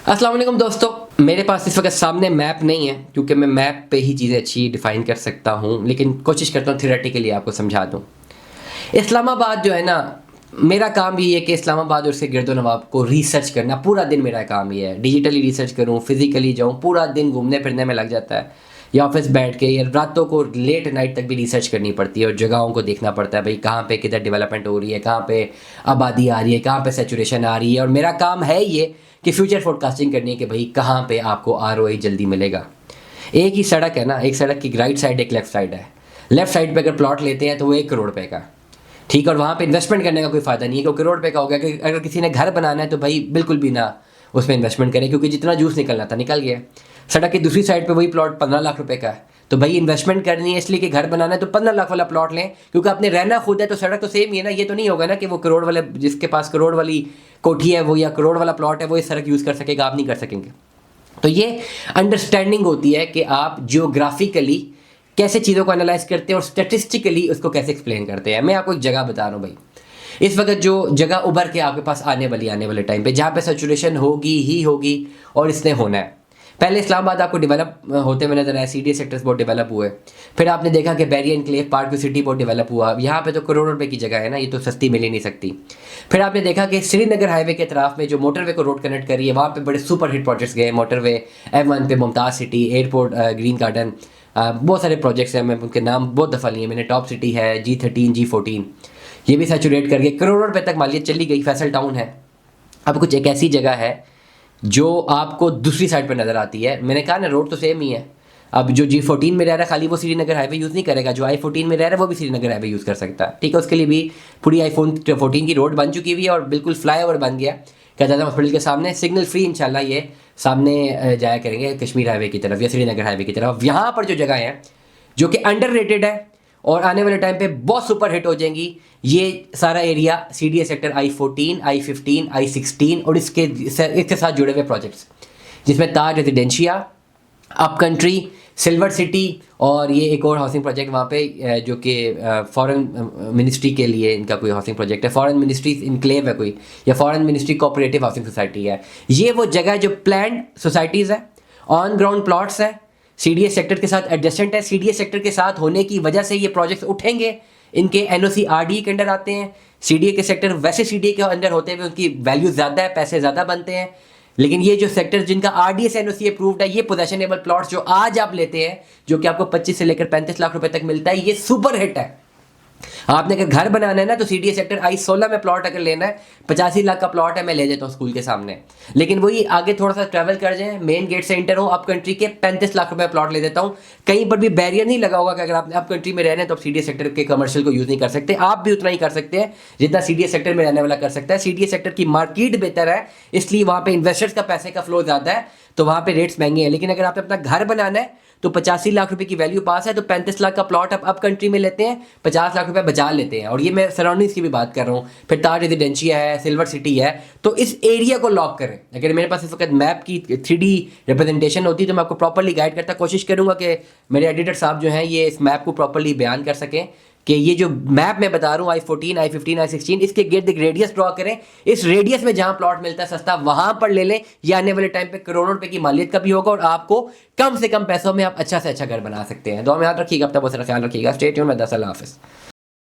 अस्सलाम वालेकुम दोस्तों, मेरे पास इस वक्त सामने मैप नहीं है क्योंकि मैं मैप पे ही चीज़ें अच्छी डिफ़ाइन कर सकता हूँ, लेकिन कोशिश करता हूँ थियोरेटिकली आपको समझा दूँ। इस्लामाबाद जो है ना, मेरा काम ये है कि इस्लामाबाद और उसके गिरदो नवाब को रिसर्च करना, पूरा दिन मेरा काम ये है। डिजिटली रिसर्च करूँ, फिज़िकली जाऊँ, पूरा दिन घूमने फिरने में लग जाता है, या ऑफिस बैठ के, या रातों को लेट नाइट तक भी रिसर्च करनी पड़ती है और जगहों को देखना पड़ता है, भाई कहाँ पे किधर डेवलपमेंट हो रही है, कहाँ पे आबादी आ रही है, कहाँ पे सैचुरेशन आ रही है। और मेरा काम है ये कि फ्यूचर फोरकास्टिंग करनी है कि भाई कहाँ पे आपको आरओआई जल्दी मिलेगा। एक ही सड़क है ना, एक सड़क की राइट साइड एक लेफ्ट साइड है। लेफ्ट साइड पे अगर प्लॉट लेते हैं तो वो 1 करोड़ रुपए का, ठीक है, और वहाँ पे इन्वेस्टमेंट करने का कोई फ़ायदा नहीं है क्योंकि करोड़ रुपए का हो गया। कि अगर किसी ने घर बनाना है तो भाई बिल्कुल भी ना उसमें इन्वेस्टमेंट करें, क्योंकि जितना जूस निकलना था निकल गया। सड़क की दूसरी साइड पे वही प्लॉट 15 लाख रुपए का है, तो भाई इन्वेस्टमेंट करनी है इसलिए कि घर बनाना है तो 15 लाख वाला प्लॉट लें, क्योंकि आपने रहना खुद है तो सड़क तो सेम ही है ना। ये तो नहीं होगा ना कि वो करोड़ वाले, जिसके पास करोड़ वाली कोठी है वो, या करोड़ वाला प्लॉट है वो, इस सड़क यूज़ कर सकेगा, आप नहीं कर सकेंगे। तो ये अंडरस्टैंडिंग होती है कि आप जियोग्राफिकली कैसे चीज़ों को एनालाइज करते हैं और स्टेटिस्टिकली उसको कैसे एक्सप्लेन करते हैं। मैं आपको एक जगह बता रहा हूँ भाई, इस वक्त जो जगह उभर के आपके पास आने वाले टाइम पे, जहाँ पे सैचुरेशन होगी ही होगी और इसने होना है। पहले इस्लामाबाद आपको डेवलप होते हुए नजर आया, सीडीएस सेक्टर्स बहुत डेवलप हुए। फिर आपने देखा कि बैरियर एनक्लेव पार्क सिटी बहुत डेवलप हुआ। यहाँ पे तो करोड़ों रुपए की जगह है ना, ये तो सस्ती मिल ही नहीं सकती। फिर आपने देखा कि श्रीनगर हाईवे के तरफ में जो मोटरवे को रोड कनेक्ट करी है, वहाँ पे बड़े सुपर हिट प्रोजेक्ट्स गए। मोटरवे M1 पे Mumtaz city, airport, green garden, बहुत सारे प्रोजेक्ट्स हैं। मैं उनके नाम बहुत दफ़ा लिए मैंने। टॉप सिटी है, G13, G14, ये भी सैचुरेट करके करोड़ों रुपए तक मालियत चली गई। फैसल टाउन है। अब कुछ एक ऐसी जगह है जो आपको दूसरी साइड पर नज़र आती है। मैंने कहा ना, रोड तो सेम ही है। अब जो G14 में रह रहा है खाली वो श्रीनगर हाईवे यूज़ नहीं करेगा, जो I14 में रह रहा है वो भी श्रीनगर हाईवे यूज़ कर सकता है, ठीक है। उसके लिए भी पूरी I14 की रोड बन चुकी हुई है और बिल्कुल फ्लाईओवर बन गया कजादा हॉस्पिटल के सामने, सिग्नल फ्री इंशाल्लाह ये सामने जाया करेंगे कश्मीर हाईवे की तरफ या श्रीनगर हाईवे की तरफ। यहाँ पर जो जगह है जो कि अंडररेटेड है और आने वाले टाइम पे बहुत सुपर हिट हो जाएंगी, ये सारा area CDA sector I14, I15, I16 और इसके साथ जुड़े हुए प्रोजेक्ट्स, जिसमें Taj Residencia, Up Country, Silver City, और ये एक और हाउसिंग प्रोजेक्ट वहाँ पे जो कि फॉरेन मिनिस्ट्री के लिए इनका कोई हाउसिंग प्रोजेक्ट है, फॉरेन मिनिस्ट्री इनक्लेव है कोई, या foreign ministry cooperative housing society है। ये वो जगह है जो प्लान्ड सोसाइटीज़ है, ऑन ग्राउंड प्लॉट्स है, CDA सेक्टर के साथ एडजेसेंट है। CDA सेक्टर के साथ होने की वजह से ये प्रोजेक्ट्स उठेंगे, इनके NOC RDA के अंडर आते हैं। CDA के सेक्टर वैसे CDA के अंदर होते हुए उनकी वैल्यू ज़्यादा है, पैसे ज़्यादा बनते हैं, लेकिन ये जो सेक्टर जिनका RDA से NOC अप्रूव्ड है, ये पोजेशनेबल प्लॉट्स जो आज आप लेते हैं, जो कि आपको 25 से लेकर 35 लाख रुपए तक मिलता है, ये सुपर हिट है। आपने अगर घर बनाना है ना तो CDA सेक्टर I16 में प्लॉट अगर लेना है, 85 लाख का प्लॉट है, मैं ले जाता हूँ स्कूल के सामने। लेकिन वही आगे थोड़ा सा ट्रैवल कर जाए, मेन गेट से इंटर हो, अप कंट्री के 35 लाख रुपए प्लॉट ले देता हूँ। कहीं पर भी बैरियर नहीं लगा होगा कि अगर आप अप कंट्री में रह रहे हैं तो आप CDA सेक्टर के कमर्शियल को यूज़ नहीं कर सकते। आप भी उतना ही कर सकते हैं जितना CDA सेक्टर में रहने वाला कर सकता है। CDA सेक्टर की मार्केट बेहतर है, इसलिए वहाँ पे इन्वेस्टर्स का पैसे का फ्लो ज़्यादा है, तो वहाँ पे रेट्स महंगे हैं। लेकिन अगर आपने अपना घर बनाना है तो 85 लाख रुपए की वैल्यू पास है, तो 35 लाख का प्लॉट आप अप कंट्री में लेते हैं, 50 लाख रुपए बचा लेते हैं। और ये मैं सराउंडिंग्स की भी बात कर रहा हूँ। फिर ताज रेजिडेंशिया है, सिल्वर सिटी है, तो इस एरिया को लॉक करें। अगर मेरे पास इस वक्त मैप की 3D रिप्रेजेंटेशन होती तो मैं आपको प्रॉपर्ली गाइड करता। कोशिश करूँगा कि मेरे एडिटर साहब जो हैं ये इस मैप को प्रॉपर्ली बयान कर सकें कि ये जो मैप मैं बता रहा हूँ I14, I15, I16, इसके गिर्द एक रेडियस ड्रॉ करें। इस रेडियस में जहाँ प्लॉट मिलता है सस्ता वहाँ पर ले लें। ये आने वाले टाइम पे करोड़ों रुपए की मालियत का भी होगा और आपको कम से कम पैसों में आप अच्छा से अच्छा घर बना सकते हैं। दुआ में याद रखिएगा, अपना बहुत सारा ख्याल रखिएगा। स्टे ट्यून्ड, अल्लाह हाफ़िज़।